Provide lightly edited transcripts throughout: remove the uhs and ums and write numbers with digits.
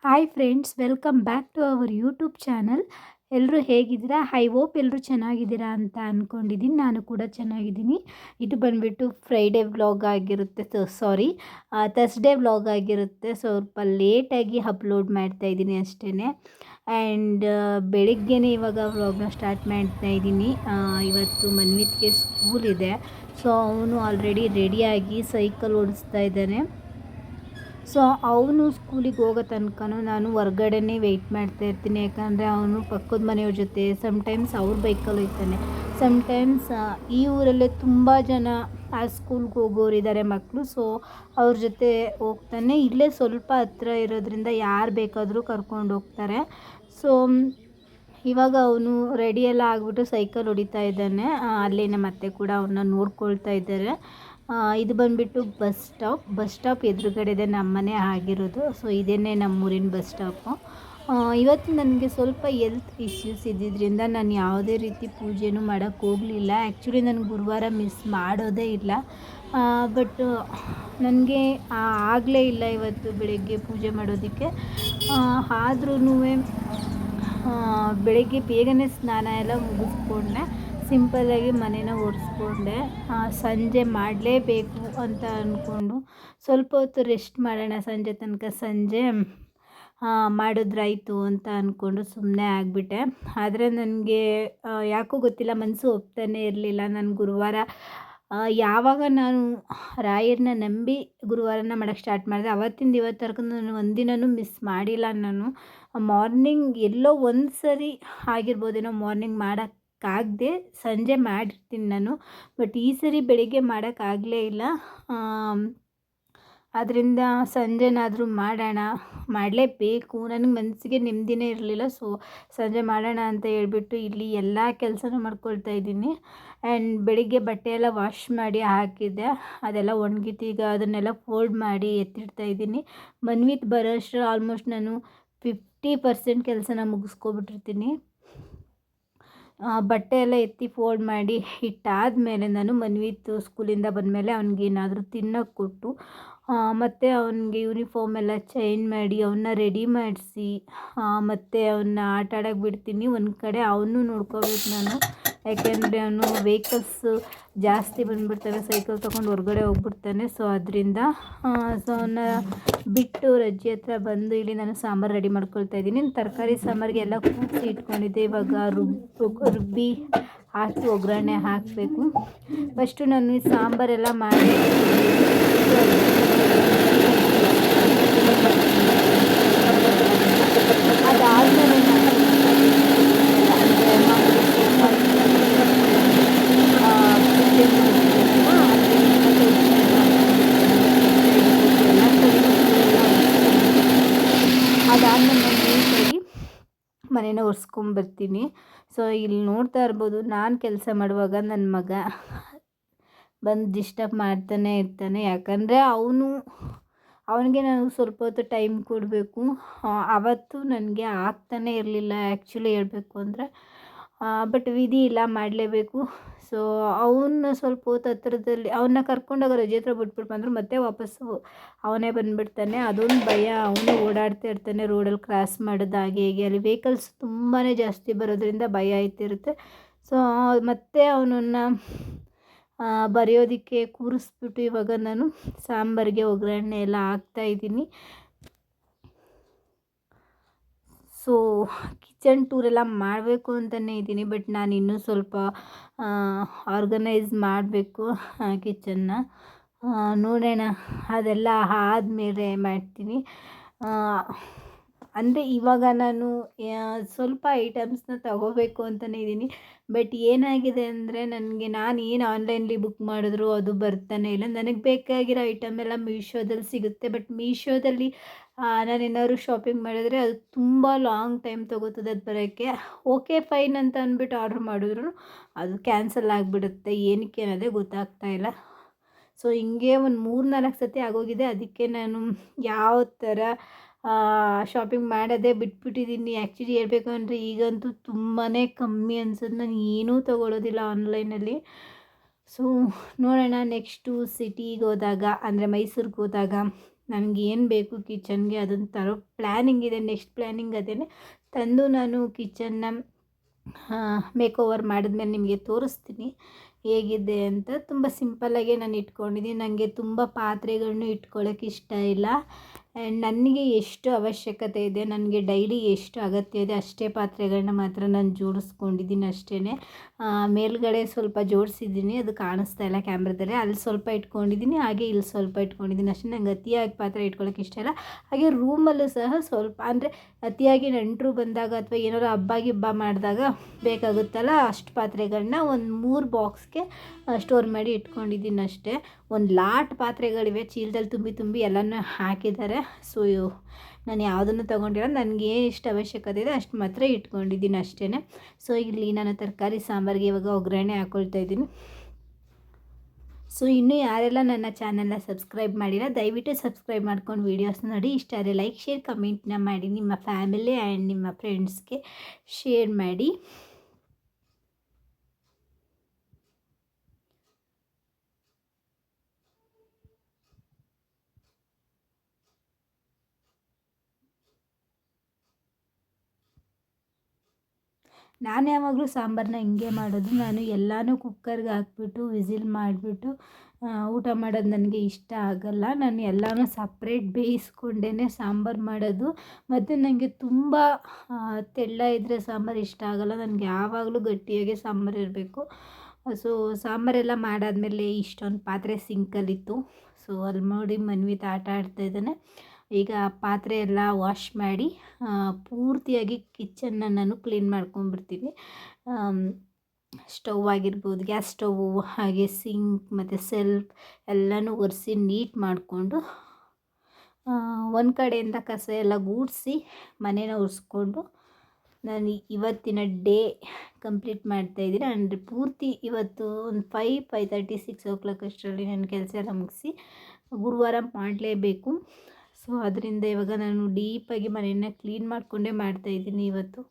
Hi friends, welcome back to our YouTube channel. ಎಲ್ಲರೂ ಹೇಗಿದ್ದೀರಾ? I hope ಎಲ್ಲರೂ ಚೆನ್ನಾಗಿದ್ದೀರಾ ಅಂತ ಅಂದ್ಕೊಂಡಿದ್ದೀನಿ. ನಾನು ಕೂಡ ಚೆನ್ನಾಗಿದ್ದೀನಿ. ಇದು ಬಂದುಬಿಟ್ಟು ಫ್ರೈಡೇ ವ್ಲಾಗ್ ಆಗಿರುತ್ತೆ, ಥರ್ಸ್ಡೇ ವ್ಲಾಗ್ ಆಗಿರುತ್ತೆ. ಸ್ವಲ್ಪ ಲೇಟಾಗಿ ಅಪ್ಲೋಡ್ ಮಾಡ್ತಾಯಿದ್ದೀನಿ ಅಷ್ಟೇ. ಆ್ಯಂಡ್ ಬೆಳಿಗ್ಗೆನೇ ಇವಾಗ ವ್ಲಾಗ್ನ ಸ್ಟಾರ್ಟ್ ಮಾಡ್ತಾಯಿದ್ದೀನಿ. ಇವತ್ತು ಮನ್ವಿತ್ಗೆ ಸ್ಕೂಲ್ ಇದೆ, ಸೊ ಅವನು ಆಲ್ರೆಡಿ ರೆಡಿಯಾಗಿ ಸೈಕಲ್ ಓಡಿಸ್ತಾ ಇದ್ದಾನೆ. ಸೊ ಅವನು ಸ್ಕೂಲಿಗೆ ಹೋಗೋ ತನಕನೂ ನಾನು ಹೊರ್ಗಡೆನೇ ವೆಯ್ಟ್ ಮಾಡ್ತಾ ಇರ್ತೀನಿ. ಯಾಕಂದರೆ ಅವನು ಪಕ್ಕದ ಮನೆಯವ್ರ ಜೊತೆ ಸಮ್ಟೈಮ್ಸ್ ಅವ್ರ ಬೈಕಲ್ಲಿ ಹೋಗ್ತಾನೆ. ಸಮ್ಟೈಮ್ಸ್ ಈ ಊರಲ್ಲೇ ತುಂಬ ಜನ ಆ ಸ್ಕೂಲ್ಗೆ ಹೋಗೋರಿದ್ದಾರೆ ಮಕ್ಕಳು, ಸೊ ಅವ್ರ ಜೊತೆ ಹೋಗ್ತಾನೆ. ಇಲ್ಲೇ ಸ್ವಲ್ಪ ಹತ್ರ ಇರೋದ್ರಿಂದ ಯಾರು ಬೇಕಾದರೂ ಕರ್ಕೊಂಡು ಹೋಗ್ತಾರೆ. ಸೊ ಇವಾಗ ಅವನು ರೆಡಿಯೆಲ್ಲ ಆಗಿಬಿಟ್ಟು ಸೈಕಲ್ ಹೊಡಿತಾ ಇದ್ದಾನೆ. ಅಲ್ಲೇ ನಮ್ಮ ಅತ್ತೆ ಕೂಡ ಅವನ್ನ ನೋಡ್ಕೊಳ್ತಾ ಇದ್ದಾರೆ. ಇದು ಬಂದುಬಿಟ್ಟು ಬಸ್ ಸ್ಟಾಪ್ ಎದುರುಗಡೆ ನಮ್ಮ ಮನೆ ಆಗಿರೋದು. ಸೊ ಇದೇನೇ ನಮ್ಮೂರಿನ ಬಸ್ ಸ್ಟಾಪು. ಇವತ್ತು ನನಗೆ ಸ್ವಲ್ಪ ಹೆಲ್ತ್ ಇಶ್ಯೂಸ್ ಇದ್ದಿದ್ದರಿಂದ ನಾನು ಯಾವುದೇ ರೀತಿ ಪೂಜೆನೂ ಮಾಡೋಕ್ಕೆ ಹೋಗಲಿಲ್ಲ. ಆ್ಯಕ್ಚುಲಿ ನಾನು ಗುರುವಾರ ಮಿಸ್ ಮಾಡೋದೇ ಇಲ್ಲ, ಬಟ್ ನನಗೆ ಆಗಲೇ ಇಲ್ಲ ಇವತ್ತು ಬೆಳಗ್ಗೆ ಪೂಜೆ ಮಾಡೋದಕ್ಕೆ. ಆದ್ರೂ ಬೆಳಗ್ಗೆ ಬೇಗನೆ ಸ್ನಾನ ಎಲ್ಲ ಮುಗಿಸ್ಕೊಂಡೆ, ಸಿಂಪಲ್ಲಾಗಿ ಮನೇನ ಒರೆಸ್ಕೊಂಡೆ. ಸಂಜೆ ಮಾಡಲೇಬೇಕು ಅಂತ ಅಂದ್ಕೊಂಡು ಸ್ವಲ್ಪ ಹೊತ್ತು ರೆಸ್ಟ್ ಮಾಡೋಣ ಸಂಜೆ ತನಕ, ಸಂಜೆ ಮಾಡಿದ್ರಾಯ್ತು ಅಂತ ಅಂದ್ಕೊಂಡು ಸುಮ್ಮನೆ ಆಗಿಬಿಟ್ಟೆ. ಆದರೆ ನನಗೆ ಯಾಕೋ ಗೊತ್ತಿಲ್ಲ, ಮನಸ್ಸು ಒಪ್ತಾನೆ ಇರಲಿಲ್ಲ. ನಾನು ಗುರುವಾರ ಯಾವಾಗ ನಾನು ರಾಯರನ್ನ ನಂಬಿ ಗುರುವಾರನ ಮಾಡೋಕ್ಕೆ ಸ್ಟಾರ್ಟ್ ಮಾಡಿದೆ, ಅವತ್ತಿಂದ ಇವತ್ತವರೆಗೂ ನಾನು ಒಂದಿನೂ ಮಿಸ್ ಮಾಡಿಲ್ಲ. ನಾನು ಮಾರ್ನಿಂಗ್ ಎಲ್ಲೋ ಒಂದು ಸರಿ ಆಗಿರ್ಬೋದೇನೋ ಮಾರ್ನಿಂಗ್ ಮಾಡೋಕ್ಕಾಗದೆ ಸಂಜೆ ಮಾಡಿರ್ತೀನಿ ನಾನು, ಬಟ್ ಈ ಸರಿ ಬೆಳಿಗ್ಗೆ ಮಾಡೋಕ್ಕಾಗಲೇ ಇಲ್ಲ. ಅದರಿಂದ ಸಂಜೆನಾದರೂ ಮಾಡಲೇಬೇಕು. ನನಗೆ ಮನಸ್ಸಿಗೆ ನೆಮ್ಮದಿನೇ ಇರಲಿಲ್ಲ. ಸೊ ಸಂಜೆ ಮಾಡೋಣ ಅಂತ ಹೇಳ್ಬಿಟ್ಟು ಇಲ್ಲಿ ಎಲ್ಲ ಕೆಲಸನೂ ಮಾಡ್ಕೊಳ್ತಾ ಇದ್ದೀನಿ. ಆ್ಯಂಡ್ ಬೆಳಿಗ್ಗೆ ಬಟ್ಟೆ ಎಲ್ಲ ವಾಶ್ ಮಾಡಿ ಹಾಕಿದ್ದೆ, ಅದೆಲ್ಲ ಒಣಗಿತ್ತು. ಈಗ ಅದನ್ನೆಲ್ಲ ಫೋಲ್ಡ್ ಮಾಡಿ ಎತ್ತಿಡ್ತಾ ಇದ್ದೀನಿ. ಮನ್ವಿತ್ ಬರೋ ಅಷ್ಟರಲ್ಲಿ ಆಲ್ಮೋಸ್ಟ್ ನಾನು 50% ಕೆಲಸನ ಮುಗಿಸ್ಕೊಬಿಟ್ಟಿರ್ತೀನಿ. ಬಟ್ಟೆ ಎಲ್ಲ ಎತ್ತಿ ಫೋಲ್ಡ್ ಮಾಡಿ ಇಟ್ಟಾದಮೇಲೆ ನಾನು ಮನ್ವಿತ್ತು ಸ್ಕೂಲಿಂದ ಬಂದಮೇಲೆ ಅವ್ನಿಗೇನಾದರೂ ತಿನ್ನೋಕ್ಕೆ ಕೊಟ್ಟು, ಮತ್ತು ಅವನಿಗೆ ಯೂನಿಫಾರ್ಮ್ ಎಲ್ಲ ಚೇಂಜ್ ಮಾಡಿ ಅವನ್ನ ರೆಡಿ ಮಾಡಿಸಿ, ಮತ್ತು ಅವನ್ನ ಆಟ ಆಡೋಕ್ಕೆ ಬಿಡ್ತೀನಿ. ಒಂದು ಕಡೆ ಅವನು ನೋಡ್ಕೋಬೇಕು ನಾನು, ಯಾಕೆಂದರೆ ಅವನು ವೆಹಿಕಲ್ಸು ಜಾಸ್ತಿ ಬಂದುಬಿಡ್ತಾನೆ, ಸೈಕಲ್ ತೊಗೊಂಡು ಹೊರಗಡೆ ಹೋಗ್ಬಿಡ್ತಾನೆ. ಸೊ ಅದರಿಂದ ಸೊ ಅವನ್ನ ಬಿಟ್ಟು ರಜ್ಜಿ ಹತ್ರ ಬಂದು ಇಲ್ಲಿ ನಾನು ಸಾಂಬಾರು ರೆಡಿ ಮಾಡ್ಕೊಳ್ತಾ ಇದ್ದೀನಿ. ತರಕಾರಿ ಸಾಂಬಾರಿಗೆ ಎಲ್ಲ ಕೂಡಿಸಿ ಇಟ್ಕೊಂಡಿದ್ದೆ. ಇವಾಗ ರುಬ್ಬಿ ಹಾಕಿ ಒಗ್ಗರಣೆ ಹಾಕಬೇಕು. ಫಸ್ಟು ನಾನು ಈ ಸಾಂಬಾರೆಲ್ಲ ಮಾಡಿ ಅದಾದಮೇಲೆ ನೀಟಾಗಿ ಮನೇನ ಒರೆಸ್ಕೊಂಬರ್ತೀನಿ. ಸೊ ಇಲ್ಲಿ ನೋಡ್ತಾ ಇರ್ಬೋದು, ನಾನು ಕೆಲಸ ಮಾಡುವಾಗ ನನ್ನ ಮಗ ಬಂದು ಡಿಸ್ಟರ್ಬ್ ಮಾಡ್ತಾನೆ ಇರ್ತಾನೆ. ಯಾಕಂದರೆ ಅವನಿಗೆ ನಾನು ಸ್ವಲ್ಪ ಹೊತ್ತು ಟೈಮ್ ಕೊಡಬೇಕು. ಆವತ್ತು ನನಗೆ ಆಗ್ತಾನೇ ಇರಲಿಲ್ಲ ಆ್ಯಕ್ಚುಲಿ ಹೇಳಬೇಕು ಅಂದರೆ, ಬಟ್ ವಿಧಿ ಇಲ್ಲ, ಮಾಡಲೇಬೇಕು. ಸೊ ಅವನ್ನ ಸ್ವಲ್ಪ ಹೊತ್ತು ಹತ್ರದಲ್ಲಿ ಅವನ್ನ ಕರ್ಕೊಂಡೋಗಿ ರಜೆ ಹತ್ರ ಬಿಟ್ಬಿಟ್ಟು ಬಂದರು, ಮತ್ತೆ ವಾಪಸ್ಸು ಅವನೇ ಬಂದುಬಿಡ್ತಾನೆ. ಅದೊಂದು ಭಯ. ಅವನು ಓಡಾಡ್ತಾ ಇರ್ತಾನೆ ರೋಡಲ್ಲಿ ಕ್ರಾಸ್ ಮಾಡೋದು ಹಾಗೆ ಹೀಗೆ. ಅಲ್ಲಿ ವೆಹಿಕಲ್ಸ್ ತುಂಬಾ ಜಾಸ್ತಿ ಬರೋದ್ರಿಂದ ಭಯ ಆಯ್ತಿರುತ್ತೆ. ಸೊ ಮತ್ತೆ ಅವನನ್ನು ಬರೆಯೋದಕ್ಕೆ ಕೂರಿಸ್ಬಿಟ್ಟು ಇವಾಗ ನಾನು ಸಾಂಬಾರಿಗೆ ಒಗ್ಗರಣೆ ಎಲ್ಲ ಹಾಕ್ತಾಯಿದ್ದೀನಿ. ಸೊ ಕಿಚನ್ ಟೂರೆಲ್ಲ ಮಾಡಬೇಕು ಅಂತಲೇ ಇದ್ದೀನಿ, ಬಟ್ ನಾನು ಇನ್ನೂ ಸ್ವಲ್ಪ ಆರ್ಗನೈಸ್ ಮಾಡಬೇಕು ಕಿಚನ್ನ. ನೋಡೋಣ, ಅದೆಲ್ಲ ಆದಮೇಲೆ ಮಾಡ್ತೀನಿ. ಅಂದರೆ ಇವಾಗ ನಾನು ಸ್ವಲ್ಪ ಐಟಮ್ಸ್ನ ತಗೋಬೇಕು ಅಂತಲೇ ಇದ್ದೀನಿ, ಬಟ್ ಏನಾಗಿದೆ ಅಂದರೆ ನಾನು ಏನು ಆನ್ಲೈನಲ್ಲಿ ಬುಕ್ ಮಾಡಿದ್ರು ಅದು ಬರ್ತಾನೆ ಇಲ್ಲ. ನನಗೆ ಬೇಕಾಗಿರೋ ಐಟಮ್ ಎಲ್ಲ ಮೀಶೋದಲ್ಲಿ ಸಿಗುತ್ತೆ, ಬಟ್ ಮೀಶೋದಲ್ಲಿ ನಾನೇನಾದ್ರು ಶಾಪಿಂಗ್ ಮಾಡಿದ್ರೆ ಅದು ತುಂಬ ಲಾಂಗ್ ಟೈಮ್ ತೊಗೋತದೆ ಅದು ಬರೋಕ್ಕೆ. ಓಕೆ ಫೈನ್ ಅಂತ ಅಂದ್ಬಿಟ್ಟು ಆರ್ಡ್ರ್ ಮಾಡಿದ್ರು ಅದು ಕ್ಯಾನ್ಸಲ್ ಆಗಿಬಿಡುತ್ತೆ, ಏನಕ್ಕೆ ಅನ್ನೋದೇ ಗೊತ್ತಾಗ್ತಾಯಿಲ್ಲ. ಸೊ ಹಿಂಗೆ ಒಂದು 3-4 ಸತಿ ಆಗೋಗಿದೆ. ಅದಕ್ಕೆ ನಾನು ಯಾವ ಥರ ಶಾಪಿಂಗ್ ಮಾಡೋದೇ ಬಿಟ್ಬಿಟ್ಟಿದ್ದೀನಿ. ಆ್ಯಕ್ಚುಲಿ ಹೇಳಬೇಕು ಅಂದರೆ ಈಗಂತೂ ತುಂಬಾ ಕಮ್ಮಿ ಅನ್ಸುತ್ತೆ, ನಾನು ಏನೂ ತೊಗೊಳ್ಳೋದಿಲ್ಲ ಆನ್ಲೈನಲ್ಲಿ. ಸೊ ನೋಡೋಣ, ನೆಕ್ಸ್ಟು ಸಿಟಿಗೆ ಹೋದಾಗ ಅಂದರೆ ಮೈಸೂರಿಗೆ ಹೋದಾಗ ನನಗೆ ಏನು ಬೇಕು ಕಿಚನ್ಗೆ ಅದನ್ನು ತರೋ ಪ್ಲ್ಯಾನಿಂಗ್ ಇದೆ. ನೆಕ್ಸ್ಟ್ ಪ್ಲ್ಯಾನಿಂಗ್ ಅದೇ, ತಂದು ನಾನು ಕಿಚನ್ನ ಮೇಕ್ ಓವರ್ ಮಾಡಿದ್ಮೇಲೆ ನಿಮಗೆ ತೋರಿಸ್ತೀನಿ ಹೇಗಿದೆ ಅಂತ. ತುಂಬ ಸಿಂಪಲ್ಲಾಗೆ ನಾನು ಇಟ್ಕೊಂಡಿದ್ದೀನಿ. ನನಗೆ ತುಂಬ ಪಾತ್ರೆಗಳನ್ನೂ ಇಟ್ಕೊಳ್ಳೋಕೆ ಇಷ್ಟ ಇಲ್ಲ. ಆ್ಯಂಡ್ ನನಗೆ ಎಷ್ಟು ಅವಶ್ಯಕತೆ ಇದೆ, ನನಗೆ ಡೈಲಿ ಎಷ್ಟು ಅಗತ್ಯ ಇದೆ ಅಷ್ಟೇ ಪಾತ್ರೆಗಳನ್ನ ಮಾತ್ರ ನಾನು ಜೋಡಿಸ್ಕೊಂಡಿದ್ದೀನಿ ಅಷ್ಟೇ. ಮೇಲ್ಗಡೆ ಸ್ವಲ್ಪ ಜೋಡಿಸಿದ್ದೀನಿ, ಅದು ಕಾಣಿಸ್ತಾ ಇಲ್ಲ ಕ್ಯಾಮ್ರಾದಲ್ಲಿ. ಅಲ್ಲಿ ಸ್ವಲ್ಪ ಇಟ್ಕೊಂಡಿದ್ದೀನಿ, ಹಾಗೆ ಇಲ್ಲಿ ಸ್ವಲ್ಪ ಇಟ್ಕೊಂಡಿದ್ದೀನಿ ಅಷ್ಟೇ. ನಂಗೆ ಅತಿಯಾಗಿ ಪಾತ್ರೆ ಇಟ್ಕೊಳ್ಳೋಕೆ ಇಷ್ಟ ಇಲ್ಲ. ಹಾಗೆ ರೂಮಲ್ಲೂ ಸಹ ಸ್ವಲ್ಪ ಅಂದರೆ ಅತಿಯಾಗಿ ನೆಂಟರು ಬಂದಾಗ ಅಥವಾ ಏನಾದ್ರು ಹಬ್ಬ ಗಿಬ್ಬ ಮಾಡಿದಾಗ ಬೇಕಾಗುತ್ತಲ್ಲ, ಅಷ್ಟು ಪಾತ್ರೆಗಳನ್ನ ಒಂದು 3 ಬಾಕ್ಸ್ಗೆ ಸ್ಟೋರ್ ಮಾಡಿ ಇಟ್ಕೊಂಡಿದ್ದೀನಿ ಅಷ್ಟೇ. ಒಂದು ಲಾಟ್ ಪಾತ್ರೆಗಳಿವೆ, ಚೀಲದಲ್ಲಿ ತುಂಬಿ ಎಲ್ಲನೂ ಹಾಕಿದ್ದಾರೆ. ಸೊ ನಾನು ಯಾವುದನ್ನು ತೊಗೊಂಡಿಲ್ಲ, ನನಗೆ ಎಷ್ಟು ಅವಶ್ಯಕತೆ ಇದೆ ಅಷ್ಟು ಮಾತ್ರ ಇಟ್ಕೊಂಡಿದ್ದೀನಿ ಅಷ್ಟೇ. ಸೊ ಇಲ್ಲಿ ನಾನು ತರಕಾರಿ ಸಾಂಬಾರಿಗೆ ಇವಾಗ ಒಗ್ಗರಣೆ ಹಾಕ್ಕೊಳ್ತಾ ಇದ್ದೀನಿ. ಸೊ ಇನ್ನೂ ಯಾರೆಲ್ಲ ನನ್ನ ಚಾನಲ್ನ ಸಬ್ಸ್ಕ್ರೈಬ್ ಮಾಡಿಲ್ಲ ದಯವಿಟ್ಟು ಸಬ್ಸ್ಕ್ರೈಬ್ ಮಾಡ್ಕೊಂಡು ವೀಡಿಯೋಸ್ ನೋಡಿ. ಇಷ್ಟ ಆದರೆ ಲೈಕ್ ಶೇರ್ ಕಮೆಂಟ್ನ ಮಾಡಿ, ನಿಮ್ಮ ಫ್ಯಾಮಿಲಿ ಆ್ಯಂಡ್ ನಿಮ್ಮ ಫ್ರೆಂಡ್ಸ್ಗೆ ಶೇರ್ ಮಾಡಿ. ನಾನು ಯಾವಾಗಲೂ ಸಾಂಬಾರನ್ನ ಹಿಂಗೆ ಮಾಡೋದು. ನಾನು ಎಲ್ಲನೂ ಕುಕ್ಕರ್ಗೆ ಹಾಕ್ಬಿಟ್ಟು ವಿಸಿಲ್ ಮಾಡಿಬಿಟ್ಟು ಊಟ ಮಾಡೋದು ನನಗೆ ಇಷ್ಟ ಆಗಲ್ಲ. ನಾನು ಎಲ್ಲನೂ ಸಪ್ರೇಟ್ ಬೇಯಿಸ್ಕೊಂಡೇ ಸಾಂಬಾರು ಮಾಡೋದು. ಮತ್ತು ನನಗೆ ತುಂಬ ತೆಳ್ಳ ಇದ್ದರೆ ಸಾಂಬಾರು ಇಷ್ಟ ಆಗಲ್ಲ. ನನಗೆ ಯಾವಾಗಲೂ ಗಟ್ಟಿಯಾಗೆ ಸಾಂಬಾರು ಇರಬೇಕು. ಸೊ ಸಾಂಬಾರೆಲ್ಲ ಮಾಡಾದಮೇಲೆ ಇಷ್ಟೊಂದು ಪಾತ್ರೆ ಸಿಂಕಲ್ಲಿತ್ತು. ಸೊ ಅಲ್ಲಿ ನೋಡಿ ಮನ್ವಿತ ಆಟ ಆಡ್ತಾಯಿದ್ದಾನೆ. ಈಗ ಪಾತ್ರೆ ಎಲ್ಲ ವಾಶ್ ಮಾಡಿ ಪೂರ್ತಿಯಾಗಿ ಕಿಚನ್ನ ನಾನು ಕ್ಲೀನ್ ಮಾಡ್ಕೊಂಡ್ಬಿಡ್ತೀನಿ. ಸ್ಟವ್ ಆಗಿರ್ಬೋದು, ಗ್ಯಾಸ್ ಸ್ಟವ್ವು, ಹಾಗೆ ಸಿಂಕ್ ಮತ್ತು ಸೆಲ್ಫ್ ಎಲ್ಲನೂ ಒರೆಸಿ ನೀಟ್ ಮಾಡಿಕೊಂಡು ಒಂದು ಕಡೆಯಿಂದ ಕಸ ಎಲ್ಲ ಗೂಡಿಸಿ ಮನೇನ ಒರೆಸ್ಕೊಂಡು ನಾನು ಇವತ್ತಿನ ಡೇ ಕಂಪ್ಲೀಟ್ ಮಾಡ್ತಾಯಿದ್ದೀನಿ. ಅಂದರೆ ಪೂರ್ತಿ ಇವತ್ತು ಒಂದು 5:30 6 o'clock ಅಷ್ಟರಲ್ಲಿ ನನ್ನ ಕೆಲಸ ಎಲ್ಲ ಮುಗಿಸಿ ಗುರುವಾರ ಮಾಡಲೇಬೇಕು. ಸೊ ಅದರಿಂದ ಇವಾಗ ನಾನು ಡೀಪಾಗಿ ಮನೆಯನ್ನು ಕ್ಲೀನ್ ಮಾಡಿಕೊಂಡೇ ಮಾಡ್ತಾಯಿದ್ದೀನಿ ಇವತ್ತು.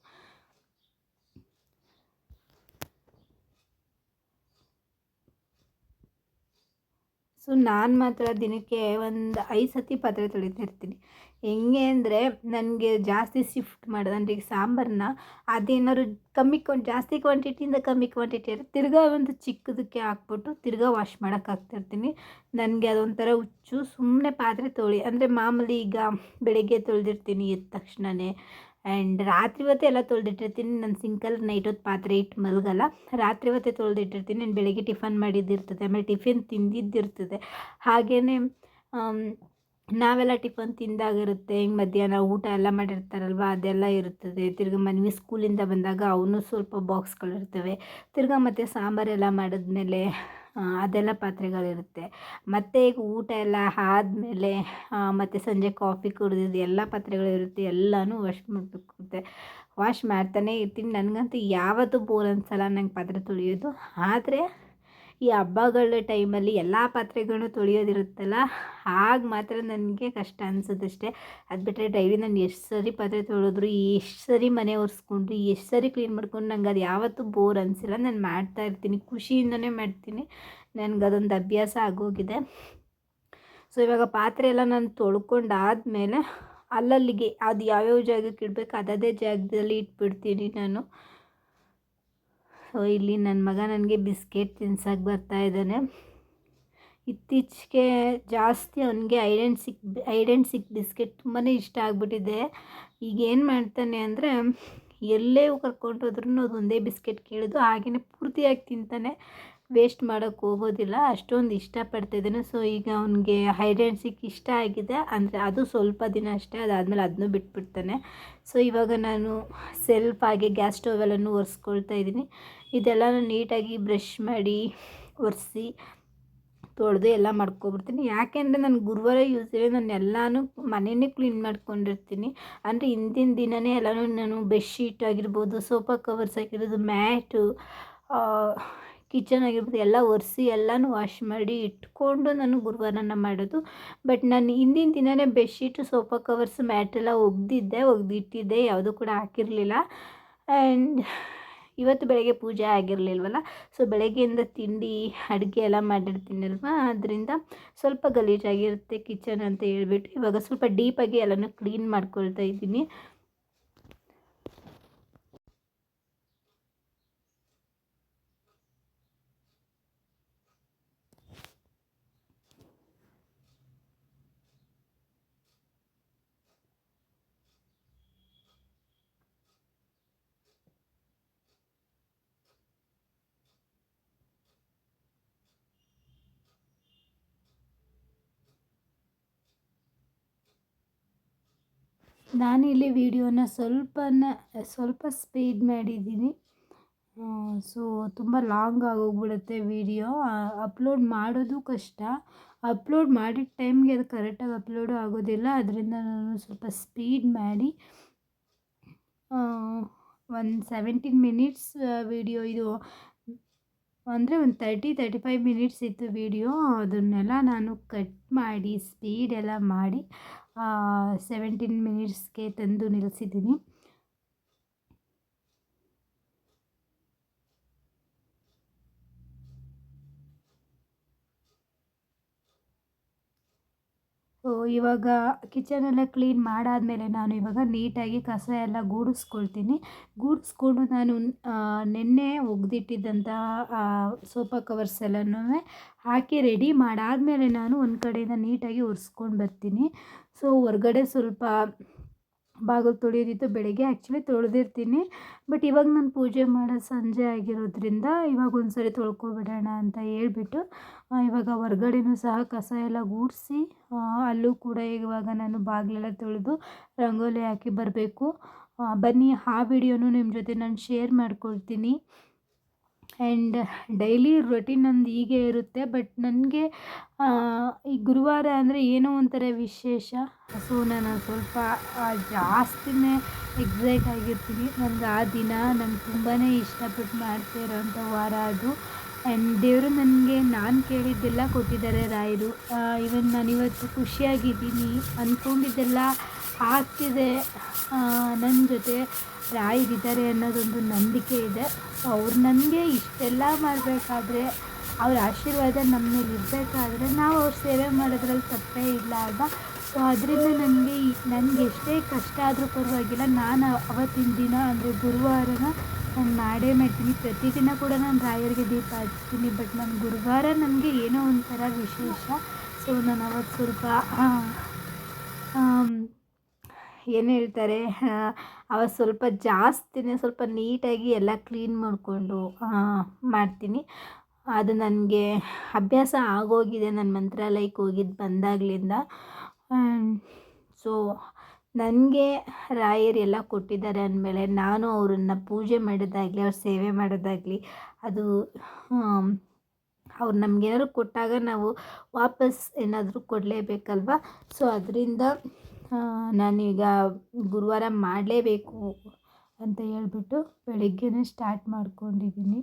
ಸೊ ನಾನು ಮಾತ್ರ ದಿನಕ್ಕೆ ಒಂದು 5 ಸತಿ ಪಾತ್ರೆ ತೊಳಿತಾ ಇರ್ತೀನಿ. ಹೆಂಗೆ ಅಂದರೆ ನನಗೆ ಜಾಸ್ತಿ ಶಿಫ್ಟ್ ಮಾಡೋದು. ಅಂದರೆ ಈಗ ಸಾಂಬಾರನ್ನ ಅದೇನಾದ್ರು ಜಾಸ್ತಿ ಕ್ವಾಂಟಿಟಿಯಿಂದ ಕಮ್ಮಿ ಕ್ವಾಂಟಿಟಿ ಇರುತ್ತೆ, ತಿರ್ಗಾ ಒಂದು ಚಿಕ್ಕದಕ್ಕೆ ಹಾಕ್ಬಿಟ್ಟು ತಿರ್ಗಾ ವಾಶ್ ಮಾಡೋಕ್ಕಾಗ್ತಿರ್ತೀನಿ. ನನಗೆ ಅದೊಂಥರ ಹುಚ್ಚು. ಸುಮ್ಮನೆ ಪಾತ್ರೆ ಅಂದರೆ ಮಾಮೂಲಿ ಈಗ ಬೆಳಗ್ಗೆ ತೊಳೆದಿರ್ತೀನಿ ಎದ್ದ ತಕ್ಷಣವೇ. ಆ್ಯಂಡ್ ರಾತ್ರಿ ಹೊತ್ತು ಎಲ್ಲ ತೊಳೆದಿಟ್ಟಿರ್ತೀನಿ. ನಾನು ಸಿಂಕಲ್ಲಿ ನೈಟ್ ಹೊತ್ತು ಪಾತ್ರೆ ಇಟ್ಟು ಮಲಗಲ್ಲ, ರಾತ್ರಿ ಹೊತ್ತೇ ತೊಳೆದಿಟ್ಟಿರ್ತೀನಿ. ನಾನು ಬೆಳಗ್ಗೆ ಟಿಫನ್ ಮಾಡಿದ್ದಿರ್ತದೆ, ಆಮೇಲೆ ಟಿಫಿನ್ ತಿಂದಿದ್ದಿರ್ತದೆ. ಹಾಗೆಯೇ ನಾವೆಲ್ಲ ಟಿಫನ್ ತಿಂದಾಗಿರುತ್ತೆ. ಹಿಂಗೆ ಮಧ್ಯಾಹ್ನ ಊಟ ಎಲ್ಲ ಮಾಡಿರ್ತಾರಲ್ವ, ಅದೆಲ್ಲ ಇರುತ್ತದೆ. ತಿರ್ಗಿ ಮನ್ವಿ ಸ್ಕೂಲಿಂದ ಬಂದಾಗ ಅವನು ಸ್ವಲ್ಪ ಬಾಕ್ಸ್ಗಳಿರ್ತವೆ. ತಿರ್ಗಿ ಮತ್ತು ಸಾಂಬಾರೆಲ್ಲ ಮಾಡಿದ್ಮೇಲೆ ಅದೆಲ್ಲ ಪಾತ್ರೆಗಳಿರುತ್ತೆ. ಮತ್ತು ಈಗ ಊಟ ಎಲ್ಲ ಆದಮೇಲೆ ಮತ್ತು ಸಂಜೆ ಕಾಫಿ ಕುಡಿದಿದ್ದು ಎಲ್ಲ ಪಾತ್ರೆಗಳಿರುತ್ತೆ, ಎಲ್ಲನೂ ವಾಶ್ ಮಾಡಬೇಕಾಗುತ್ತೆ. ವಾಶ್ ಮಾಡ್ತಾನೇ ಇರ್ತೀನಿ. ನನಗಂತೂ ಯಾವತ್ತೂ ಬೋರ್ ಅನಿಸಲ್ಲ ನಂಗೆ ಪಾತ್ರೆ ತೊಳೆಯೋದು. ಆದರೆ ಈ ಹಬ್ಬಗಳ ಟೈಮಲ್ಲಿ ಎಲ್ಲ ಪಾತ್ರೆಗಳನ್ನೂ ತೊಳೆಯೋದಿರುತ್ತಲ್ಲ, ಆಗ ಮಾತ್ರ ನನಗೆ ಕಷ್ಟ ಅನಿಸೋದಷ್ಟೇ. ಅದು ಬಿಟ್ಟರೆ ಡೈಲಿ ನಾನು ಎಷ್ಟು ಸರಿ ಪಾತ್ರೆ ತೊಳೆದ್ರು, ಎಷ್ಟು ಸರಿ ಮನೆ ಒರೆಸ್ಕೊಂಡ್ರು, ಎಷ್ಟು ಸರಿ ಕ್ಲೀನ್ ಮಾಡ್ಕೊಂಡು ನಂಗೆ ಅದು ಯಾವತ್ತೂ ಬೋರ್ ಅನಿಸಿಲ್ಲ. ನಾನು ಮಾಡ್ತಾಯಿರ್ತೀನಿ, ಖುಷಿಯಿಂದನೇ ಮಾಡ್ತೀನಿ. ನನಗೆ ಅದೊಂದು ಅಭ್ಯಾಸ ಆಗೋಗಿದೆ. ಸೊ ಇವಾಗ ಪಾತ್ರೆ ಎಲ್ಲ ನಾನು ತೊಳ್ಕೊಂಡಾದಮೇಲೆ ಅಲ್ಲಲ್ಲಿಗೆ ಅದು ಯಾವ್ಯಾವ ಜಾಗಕ್ಕೆ ಇಡಬೇಕು ಅದೇ ಜಾಗದಲ್ಲಿ ಇಟ್ಬಿಡ್ತೀನಿ ನಾನು. ಸೊ ಇಲ್ಲಿ ನನ್ನ ಮಗ ನನಗೆ ಬಿಸ್ಕೆಟ್ ತಿನ್ಸಕ್ಕೆ ಬರ್ತಾಯಿದ್ದಾನೆ. ಇತ್ತೀಚೆಗೆ ಜಾಸ್ತಿ ಅವನಿಗೆ ಐಡ್ ಆ್ಯಂಡ್ ಸಿಕ್ ಬಿಸ್ಕೆಟ್ ತುಂಬಾ ಇಷ್ಟ ಆಗಿಬಿಟ್ಟಿದೆ. ಈಗ ಏನು ಮಾಡ್ತಾನೆ ಅಂದರೆ ಎಲ್ಲೇ ಕರ್ಕೊಂಡು ಹೋದ್ರೂ ಅದೊಂದೇ ಬಿಸ್ಕೆಟ್ ಕೇಳೋದು, ಹಾಗೆಯೇ ಪೂರ್ತಿಯಾಗಿ ತಿಂತಾನೆ, ವೇಸ್ಟ್ ಮಾಡೋಕ್ಕೆ ಹೋಗೋದಿಲ್ಲ. ಅಷ್ಟೊಂದು ಇಷ್ಟಪಡ್ತಾಯಿದ್ದಾನೆ. ಸೊ ಈಗ ಅವನಿಗೆ ಹೈಡ್ ಆ್ಯಂಡ್ ಸಿಕ್ ಇಷ್ಟ ಆಗಿದೆ ಅಂದರೆ ಅದು ಸ್ವಲ್ಪ ದಿನ ಅಷ್ಟೇ, ಅದಾದಮೇಲೆ ಅದನ್ನೂ ಬಿಟ್ಬಿಡ್ತಾನೆ. ಸೊ ಇವಾಗ ನಾನು ಸೆಲ್ಫ್ ಹಾಗೆ ಗ್ಯಾಸ್ ಸ್ಟವ್ ಎಲ್ಲನೂ ಒರೆಸ್ಕೊಳ್ತಾ ಇದ್ದೀನಿ. ಇದೆಲ್ಲ ನೀಟಾಗಿ ಬ್ರಷ್ ಮಾಡಿ ಒರೆಸಿ ತೊಳೆದು ಎಲ್ಲ ಮಾಡ್ಕೊಬಿಡ್ತೀನಿ. ಯಾಕೆಂದರೆ ನಾನು ಗುರುವಾರ ಯೂಸ್ವಲಿ ನಾನು ಎಲ್ಲನೂ ಮನೆಯೇ ಕ್ಲೀನ್ ಮಾಡ್ಕೊಂಡಿರ್ತೀನಿ. ಅಂದರೆ ಹಿಂದಿನ ದಿನವೇ ಎಲ್ಲನೂ ನಾನು ಬೆಡ್ಶೀಟ್ ಆಗಿರ್ಬೋದು, ಸೋಫಾ ಕವರ್ಸ್ ಆಗಿರ್ಬೋದು, ಮ್ಯಾಟು, ಕಿಚನ್ ಆಗಿರ್ಬೋದು ಎಲ್ಲ ಒರೆಸಿ ಎಲ್ಲನೂ ವಾಶ್ ಮಾಡಿ ಇಟ್ಕೊಂಡು ನಾನು ಗುರುವಾರನ ಮಾಡೋದು. ಬಟ್ ನಾನು ಹಿಂದಿನ ದಿನವೇ ಬೆಡ್ಶೀಟು, ಸೋಫಾ ಕವರ್ಸು, ಮ್ಯಾಟೆಲ್ಲ ಒಗೆದಿಟ್ಟಿದ್ದೆ, ಯಾವುದೂ ಕೂಡ ಹಾಕಿರಲಿಲ್ಲ. ಆ್ಯಂಡ್ ಇವತ್ತು ಬೆಳಗ್ಗೆ ಪೂಜೆ ಆಗಿರಲಿಲ್ವಲ್ಲ, ಸೊ ಬೆಳಗ್ಗೆಯಿಂದ ತಿಂಡಿ ಅಡುಗೆ ಎಲ್ಲ ಮಾಡಿರ್ತೀನಲ್ವ, ಅದರಿಂದ ಸ್ವಲ್ಪ ಗಲೀಜಾಗಿರುತ್ತೆ ಕಿಚನ್ ಅಂತ ಹೇಳ್ಬಿಟ್ಟು ಇವಾಗ ಸ್ವಲ್ಪ ಡೀಪಾಗಿ ಎಲ್ಲನೂ ಕ್ಲೀನ್ ಮಾಡ್ಕೊಳ್ತಾ ಇದ್ದೀನಿ. ನಾನಿಲ್ಲಿ ವಿಡಿಯೋನ ಸ್ವಲ್ಪ ಸ್ಪೀಡ್ ಮಾಡಿದ್ದೀನಿ. ಸೊ ತುಂಬ ಲಾಂಗ್ ಆಗೋಗ್ಬಿಡುತ್ತೆ ವಿಡಿಯೋ. ಅಪ್ಲೋಡ್ ಮಾಡೋದು ಕಷ್ಟ. ಅಪ್ಲೋಡ್ ಮಾಡಿದ ಟೈಮ್ಗೆ ಅದು ಕರೆಕ್ಟಾಗಿ ಅಪ್ಲೋಡು ಆಗೋದಿಲ್ಲ. ಅದರಿಂದ ನಾನು ಸ್ವಲ್ಪ ಸ್ಪೀಡ್ ಮಾಡಿ ಒಂದು 17 ಮಿನಿಟ್ಸ್ ವಿಡಿಯೋ ಇದು, ಅಂದರೆ ಒಂದು 35 ಮಿನಿಟ್ಸ್ ಇತ್ತು ವಿಡಿಯೋ. ಅದನ್ನೆಲ್ಲ ನಾನು ಕಟ್ ಮಾಡಿ ಸ್ಪೀಡೆಲ್ಲ ಮಾಡಿ 17 ಮಿನಿಟ್ಸ್ಗೆ ತಂದು ನಿಲ್ಲಿಸಿದ್ದೀನಿ. ಸೊ ಇವಾಗ ಕಿಚನೆಲ್ಲ ಕ್ಲೀನ್ ಮಾಡಾದಮೇಲೆ ನಾನು ಇವಾಗ ನೀಟಾಗಿ ಕಸ ಎಲ್ಲ ಗೂಡಿಸ್ಕೊಂಡು ನಾನು ನೆನ್ನೆ ಒಗೆದಿಟ್ಟಿದ್ದಂತಹ ಸೋಫಾ ಕವರ್ಸ್ ಎಲ್ಲನೂ ಹಾಕಿ ರೆಡಿ ಮಾಡಾದಮೇಲೆ ನಾನು ಒಂದು ಕಡೆಯಿಂದ ನೀಟಾಗಿ ಒರೆಸ್ಕೊಂಡು ಬರ್ತೀನಿ. ಸೊ ಹೊರ್ಗಡೆ ಸ್ವಲ್ಪ ಬಾಗಿಲು ತೊಳೆಯೋದಿತ್ತು, ಬೆಳಗ್ಗೆ ಆ್ಯಕ್ಚುಲಿ ತೊಳೆದಿರ್ತೀನಿ. ಬಟ್ ಇವಾಗ ನಾನು ಪೂಜೆ ಮಾಡೋ ಸಂಜೆ ಆಗಿರೋದ್ರಿಂದ ಇವಾಗ ಒಂದು ಸರಿ ತೊಳ್ಕೊಬಿಡೋಣ ಅಂತ ಹೇಳ್ಬಿಟ್ಟು ಇವಾಗ ಹೊರ್ಗಡೆನೂ ಸಹ ಕಸ ಎಲ್ಲ ಗುಡಿಸಿ ಅಲ್ಲೂ ಕೂಡ ಇವಾಗ ನಾನು ಬಾಗಿಲೆಲ್ಲ ತೊಳೆದು ರಂಗೋಲಿ ಹಾಕಿ ಬರಬೇಕು. ಬನ್ನಿ, ಆ ವಿಡಿಯೋನು ನಿಮ್ಮ ಜೊತೆ ನಾನು ಶೇರ್ ಮಾಡ್ಕೊಳ್ತೀನಿ. ಆ್ಯಂಡ್ ಡೈಲಿ ರೊಟೀನ್ ನಂದು ಹೀಗೆ ಇರುತ್ತೆ. ಬಟ್ ನನಗೆ ಈ ಗುರುವಾರ ಅಂದರೆ ಏನೋ ಒಂಥರ ವಿಶೇಷ. ಸೊ ನಾನು ಸ್ವಲ್ಪ ಜಾಸ್ತಿನೇ ಎಕ್ಸೈಟ್ ಆಗಿರ್ತೀನಿ. ನನಗೆ ಆ ದಿನ ನಂಗೆ ತುಂಬಾ ಇಷ್ಟಪಟ್ಟು ಮಾಡ್ತಾ ಇರೋವಂಥ ವಾರ ಅದು. ಆ್ಯಂಡ್ ದೇವರು ನನಗೆ ನಾನು ಕೇಳಿದ್ದೆಲ್ಲ ಕೊಟ್ಟಿದ್ದಾರೆ ರಾಯರು. ಈವನ್ ನಾನಿವತ್ತು ಖುಷಿಯಾಗಿದ್ದೀನಿ, ಅಂದ್ಕೊಂಡಿದ್ದೆಲ್ಲ ಆಗ್ತಿದೆ. ನನ್ನ ಜೊತೆ ರಾಯರಿದ್ದಾರೆ ಅನ್ನೋದೊಂದು ನಂಬಿಕೆ ಇದೆ. ಸೊ ಅವ್ರು ನನಗೆ ಇಷ್ಟೆಲ್ಲ ಮಾಡಬೇಕಾದ್ರೆ, ಅವ್ರ ಆಶೀರ್ವಾದ ನಮ್ಮ ಮೇಲೆ ಇರಬೇಕಾದ್ರೆ ನಾವು ಅವ್ರ ಸೇವೆ ಮಾಡೋದ್ರಲ್ಲಿ ತಪ್ಪೇ ಇಲ್ಲ ಅಲ್ವಾ. ಸೊ ಅದರಿಂದ ನನಗೆ ಎಷ್ಟೇ ಕಷ್ಟ ಆದರೂ ಪರವಾಗಿಲ್ಲ, ನಾನು ಅವತ್ತಿನ ದಿನ ಅಂದರೆ ಗುರುವಾರನ ನಾನು ಮಾಡೇ ಮಾಡ್ತೀನಿ. ಪ್ರತಿದಿನ ಕೂಡ ನಾನು ರಾಯರಿಗೆ ದೀಪ ಹಚ್ತೀನಿ. ಬಟ್ ನನ್ನ ಗುರುವಾರ ನನಗೆ ಏನೋ ಒಂಥರ ವಿಶೇಷ. ಸೊ ನಾನು ಅವತ್ತು ಸ್ವಲ್ಪ ಏನು ಹೇಳ್ತಾರೆ, ಅವತ್ತು ಸ್ವಲ್ಪ ಜಾಸ್ತಿನೇ ಸ್ವಲ್ಪ ನೀಟಾಗಿ ಎಲ್ಲ ಕ್ಲೀನ್ ಮಾಡಿಕೊಂಡು ಮಾಡ್ತೀನಿ. ಅದು ನನಗೆ ಅಭ್ಯಾಸ ಆಗೋಗಿದೆ ನನ್ನ ಮಂತ್ರಾಲಯಕ್ಕೆ ಹೋಗಿದ್ದು ಬಂದಾಗಲಿಂದ. ಸೊ ನನಗೆ ರಾಯರು ಎಲ್ಲ ಕೊಟ್ಟಿದ್ದಾರೆ ಅಂದಮೇಲೆ ನಾನು ಅವರನ್ನು ಪೂಜೆ ಮಾಡೋದಾಗಲಿ, ಅವ್ರ ಸೇವೆ ಮಾಡೋದಾಗಲಿ, ಅದು ಅವ್ರು ನಮಗೇನಾದ್ರು ಕೊಟ್ಟಾಗ ನಾವು ವಾಪಸ್ ಏನಾದರೂ ಕೊಡಲೇಬೇಕಲ್ವ. ಸೊ ಅದರಿಂದ ನಾನೀಗ ಗುರುವಾರ ಮಾಡಲೇಬೇಕು ಅಂತ ಹೇಳ್ಬಿಟ್ಟು ಬೆಳಗ್ಗೆನೇ ಸ್ಟಾರ್ಟ್ ಮಾಡ್ಕೊಂಡಿದ್ದೀನಿ.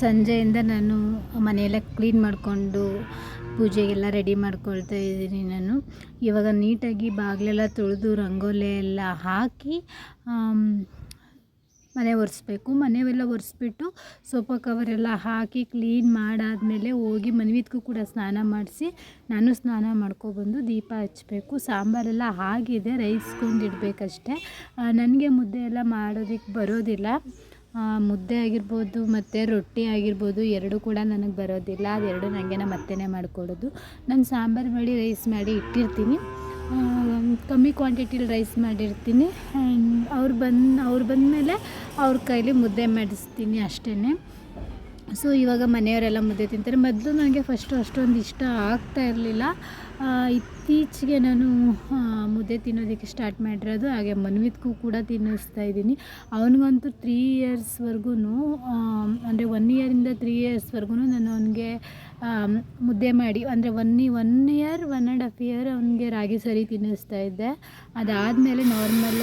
ಸಂಜೆಯಿಂದ ನಾನು ಮನೆಯೆಲ್ಲ ಕ್ಲೀನ್ ಮಾಡಿಕೊಂಡು ಪೂಜೆಗೆಲ್ಲ ರೆಡಿ ಮಾಡ್ಕೊಳ್ತಾ ಇದ್ದೀನಿ. ನಾನು ಇವಾಗ ನೀಟಾಗಿ ಬಾಗಿಲೆಲ್ಲ ತೊಳೆದು ರಂಗೋಲಿ ಎಲ್ಲ ಹಾಕಿ ಮನೆ ಮನೆಯೆಲ್ಲ ಒರೆಸ್ಬಿಟ್ಟು ಸೋಫಾ ಕವರೆಲ್ಲ ಹಾಕಿ ಕ್ಲೀನ್ ಮಾಡಾದಮೇಲೆ ಹೋಗಿ ಮನ್ವಿತ್ಗೂ ಕೂಡ ಸ್ನಾನ ಮಾಡಿಸಿ ನಾನು ಸ್ನಾನ ಮಾಡ್ಕೊಬಂದು ದೀಪ ಹಚ್ಚಬೇಕು. ಸಾಂಬಾರೆಲ್ಲ ಆಗಿದೆ, ರೈಸ್ಕೊಂಡಿಡ್ಬೇಕಷ್ಟೆ. ನನಗೆ ಮುದ್ದೆ ಎಲ್ಲ ಮಾಡೋದಕ್ಕೆ ಬರೋದಿಲ್ಲ. ಮುದ್ದೆ ಆಗಿರ್ಬೋದು ಮತ್ತು ರೊಟ್ಟಿ ಆಗಿರ್ಬೋದು, ಎರಡೂ ಕೂಡ ನನಗೆ ಬರೋದಿಲ್ಲ. ಅದೆರಡು ನನಗೆ ಮತ್ತೇ ಮಾಡಿಕೊಡೋದು. ನಾನು ಸಾಂಬಾರು ಮಾಡಿ ರೈಸ್ ಮಾಡಿ ಇಟ್ಟಿರ್ತೀನಿ. ಕಮ್ಮಿ ಕ್ವಾಂಟಿಟಿಲಿ ರೈಸ್ ಮಾಡಿರ್ತೀನಿ. ಆ್ಯಂಡ್ ಅವ್ರು ಬಂದಮೇಲೆ ಅವ್ರ ಕೈಲಿ ಮುದ್ದೆ ಮಾಡಿಸ್ತೀನಿ ಅಷ್ಟೇ. ಸೊ ಇವಾಗ ಮನೆಯವರೆಲ್ಲ ಮುದ್ದೆ ತಿಂತಾರೆ. ಮೊದಲು ನನಗೆ ಅಷ್ಟೊಂದು ಇಷ್ಟ ಆಗ್ತಾ ಇರಲಿಲ್ಲ. ಇತ್ತೀಚೆಗೆ ನಾನು ಮುದ್ದೆ ತಿನ್ನೋದಕ್ಕೆ ಸ್ಟಾರ್ಟ್ ಮಾಡಿರೋದು. ಹಾಗೆ ಮನ್ವಿತ್ಗೂ ಕೂಡ ತಿನ್ನಿಸ್ತಾ ಇದ್ದೀನಿ. ಅವನಿಗಂತೂ 3 ಇಯರ್ಸ್ವರೆಗೂ ಅಂದರೆ 1 ಇಯರಿಂದ 3 ಇಯರ್ಸ್ವರೆಗೂ ನಾನು ಅವನಿಗೆ ಮುದ್ದೆ ಮಾಡಿ, ಅಂದರೆ 1 ಇಯರ್ 1.5 ಇಯರ್ ಅವನಿಗೆ ರಾಗಿ ಸರಿ ತಿನ್ನಿಸ್ತಾ ಇದ್ದೆ. ಅದಾದಮೇಲೆ ನಾರ್ಮಲ್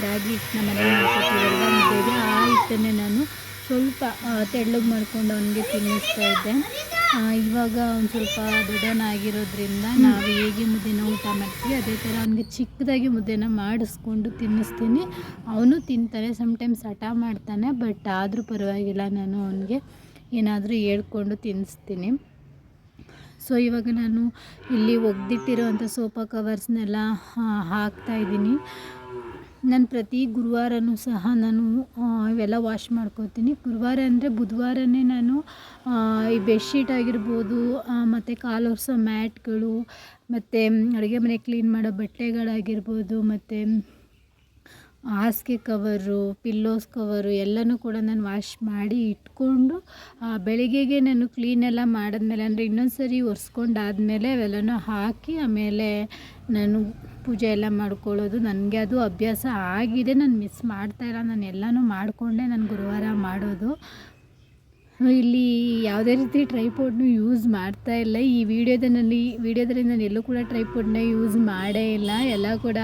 ರಾಗಿ ಹಿಟ್ಟನ್ನ ಮನೇಲಿ ಮಾಡ್ಕೊತೀವಲ್ವ ಮುದ್ದೆಗೆ, ಆ ಹಿಟ್ಟನ್ನೇ ನಾನು ಸ್ವಲ್ಪ ತೆಳ್ಳಗೆ ಮಾಡ್ಕೊಂಡು ಅವನಿಗೆ ತಿನ್ನಿಸ್ತಾ ಇದ್ದೆ. ಇವಾಗ ಒಂದು ಸ್ವಲ್ಪ ದೊಡ್ಡವನಾಗಿರೋದ್ರಿಂದ ನಾವು ಹೇಗೆ ಮುದ್ದೆನ ಊಟ ಮಾಡ್ತೀವಿ ಅದೇ ಥರ ಅವನಿಗೆ ಚಿಕ್ಕದಾಗಿ ಮುದ್ದೆನ ಮಾಡಿಸ್ಕೊಂಡು ತಿನ್ನಿಸ್ತೀನಿ. ಅವನು ತಿಂತಾನೆ, ಸಮ್ಟೈಮ್ಸ್ ಹಠ ಮಾಡ್ತಾನೆ, ಬಟ್ ಆದರೂ ಪರವಾಗಿಲ್ಲ, ನಾನು ಅವನಿಗೆ ಏನಾದರೂ ಹೇಳ್ಕೊಂಡು ತಿನ್ನಿಸ್ತೀನಿ. ಸೊ ಇವಾಗ ನಾನು ಇಲ್ಲಿ ಒಗೆದಿಟ್ಟಿರೋವಂಥ ಸೋಫಾ ಕವರ್ಸ್ನೆಲ್ಲ ಹಾಕ್ತಾಯಿದ್ದೀನಿ. ನಾನು ಪ್ರತಿ ಗುರುವಾರನೂ ಸಹ ನಾನು ಇವೆಲ್ಲ ವಾಶ್ ಮಾಡ್ಕೋತೀನಿ. ಗುರುವಾರ ಅಂದರೆ ಬುಧವಾರನೇ ನಾನು ಈ ಬೆಡ್ಶೀಟ್ ಆಗಿರ್ಬೋದು, ಮತ್ತು ಕಾಲು ಒರೆಸೋ ಮ್ಯಾಟ್ಗಳು, ಮತ್ತು ಅಡುಗೆ ಮನೆ ಕ್ಲೀನ್ ಮಾಡೋ ಬಟ್ಟೆಗಳಾಗಿರ್ಬೋದು, ಮತ್ತು ಹಾಸಿಗೆ ಕವರು, ಪಿಲ್ಲೋಸ್ ಕವರು ಎಲ್ಲನೂ ಕೂಡ ನಾನು ವಾಶ್ ಮಾಡಿ ಇಟ್ಕೊಂಡು ಬೆಳಿಗ್ಗೆಗೆ ನಾನು ಕ್ಲೀನೆಲ್ಲ ಮಾಡಿದ್ಮೇಲೆ, ಅಂದರೆ ಇನ್ನೊಂದು ಸರಿ ಒರೆಸ್ಕೊಂಡಾದಮೇಲೆ ಅವೆಲ್ಲನೂ ಹಾಕಿ ಆಮೇಲೆ ನಾನು ಪೂಜೆ ಎಲ್ಲ ಮಾಡ್ಕೊಳ್ಳೋದು. ನನಗೆ ಅದು ಅಭ್ಯಾಸ ಆಗಿದೆ, ನಾನು ಮಿಸ್ ಮಾಡ್ತಾಯಿಲ್ಲ. ನಾನು ಎಲ್ಲನೂ ಮಾಡಿಕೊಂಡೇ ನಾನು ಗುರುವಾರ ಮಾಡೋದು. ಇಲ್ಲಿ ಯಾವುದೇ ರೀತಿ ಟ್ರೈಪೋಡ್ನು ಯೂಸ್ ಮಾಡ್ತಾಯಿಲ್ಲ. ಈ ವಿಡಿಯೋದಲ್ಲಿ ನಾನು ಎಲ್ಲೂ ಕೂಡ ಟ್ರೈಪೋಡ್ನ ಯೂಸ್ ಮಾಡೇ ಇಲ್ಲ. ಎಲ್ಲ ಕೂಡ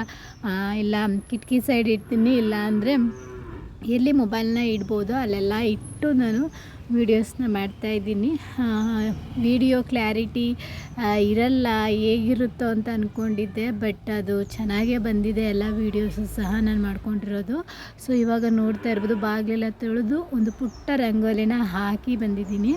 ಇಲ್ಲ ಕಿಟಕಿ ಸೈಡ್ ಇಡ್ತೀನಿ, ಇಲ್ಲ ಅಂದರೆ ಎಲ್ಲಿ ಮೊಬೈಲ್ನ ಇಡ್ಬೋದು ಅಲ್ಲೆಲ್ಲ ಇಟ್ಟು ನಾನು ವೀಡಿಯೋಸ್ನ ಮಾಡ್ತಾಯಿದ್ದೀನಿ. ವಿಡಿಯೋ ಕ್ಲಾರಿಟಿ ಇರಲ್ಲ, ಹೇಗಿರುತ್ತೋ ಅಂತ ಅಂದ್ಕೊಂಡಿದ್ದೆ, ಬಟ್ ಅದು ಚೆನ್ನಾಗೇ ಬಂದಿದೆ ಎಲ್ಲ ವೀಡಿಯೋಸು ಸಹ ನಾನು ಮಾಡ್ಕೊಂಡಿರೋದು. ಸೊ ಇವಾಗ ನೋಡ್ತಾ ಇರ್ಬೋದು, ಬಾಗಿಲೆಲ್ಲ ತೊಳೆದು ಒಂದು ಪುಟ್ಟ ರಂಗೋಲಿನ ಹಾಕಿ ಬಂದಿದ್ದೀನಿ.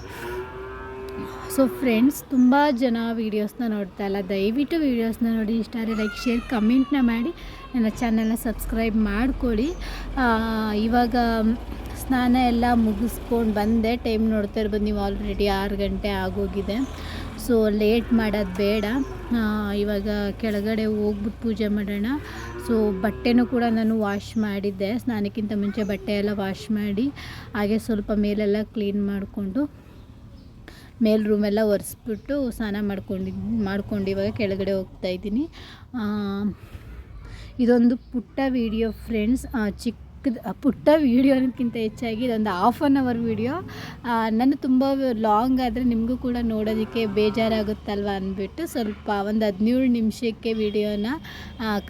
ಸೊ ಫ್ರೆಂಡ್ಸ್, ತುಂಬ ಜನ ವೀಡಿಯೋಸ್ನ ನೋಡ್ತಾ ಇಲ್ಲ, ದಯವಿಟ್ಟು ವೀಡಿಯೋಸ್ನ ನೋಡಿ, ಇಷ್ಟ ಆದರೆ ಲೈಕ್, ಶೇರ್, ಕಮೆಂಟ್ನ ಮಾಡಿ ನನ್ನ ಚಾನಲ್ನ ಸಬ್ಸ್ಕ್ರೈಬ್ ಮಾಡ್ಕೊಳ್ಳಿ. ಇವಾಗ ಸ್ನಾನ ಎಲ್ಲ ಮುಗಿಸ್ಕೊಂಡು ಬಂದೆ. ಟೈಮ್ ನೋಡ್ತಾ ಇರ್ಬೋದು ನೀವು, ಆಲ್ರೆಡಿ 6 ಗಂಟೆ ಆಗೋಗಿದೆ. ಸೊ ಲೇಟ್ ಮಾಡೋದು ಬೇಡ. ಇವಾಗ ಕೆಳಗಡೆ ಹೋಗ್ಬಿಟ್ಟು ಪೂಜೆ ಮಾಡೋಣ. ಸೊ ಬಟ್ಟೆನೂ ಕೂಡ ನಾನು ವಾಶ್ ಮಾಡಿದ್ದೆ, ಸ್ನಾನಕ್ಕಿಂತ ಮುಂಚೆ ಬಟ್ಟೆ ಎಲ್ಲ ವಾಶ್ ಮಾಡಿ ಹಾಗೆ ಸ್ವಲ್ಪ ಮೇಲೆಲ್ಲ ಕ್ಲೀನ್ ಮಾಡಿಕೊಂಡು ಮೇಲ್ ರೂಮೆಲ್ಲ ಒರೆಸ್ಬಿಟ್ಟು ಸ್ನಾನ ಮಾಡ್ಕೊಂಡು ಇವಾಗ ಕೆಳಗಡೆ ಹೋಗ್ತಾಯಿದ್ದೀನಿ. ಇದೊಂದು ಪುಟ್ಟ ವೀಡಿಯೋ ಫ್ರೆಂಡ್ಸ್, ಪುಟ್ಟ ವೀಡಿಯೋ ಅನ್ನೋದಕ್ಕಿಂತ ಹೆಚ್ಚಾಗಿ ಇದೊಂದು 1/2 ಅವರ್ ವೀಡಿಯೋ. ನಾನು ತುಂಬ ಲಾಂಗ್ ಆದರೆ ನಿಮಗೂ ಕೂಡ ನೋಡೋದಕ್ಕೆ ಬೇಜಾರಾಗುತ್ತಲ್ವ ಅಂದ್ಬಿಟ್ಟು ಸ್ವಲ್ಪ ಒಂದು 17 ನಿಮಿಷಕ್ಕೆ ವೀಡಿಯೋನ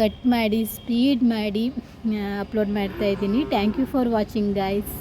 ಕಟ್ ಮಾಡಿ ಸ್ಪೀಡ್ ಮಾಡಿ ಅಪ್ಲೋಡ್ ಮಾಡ್ತಾಯಿದ್ದೀನಿ. Thank you for watching guys.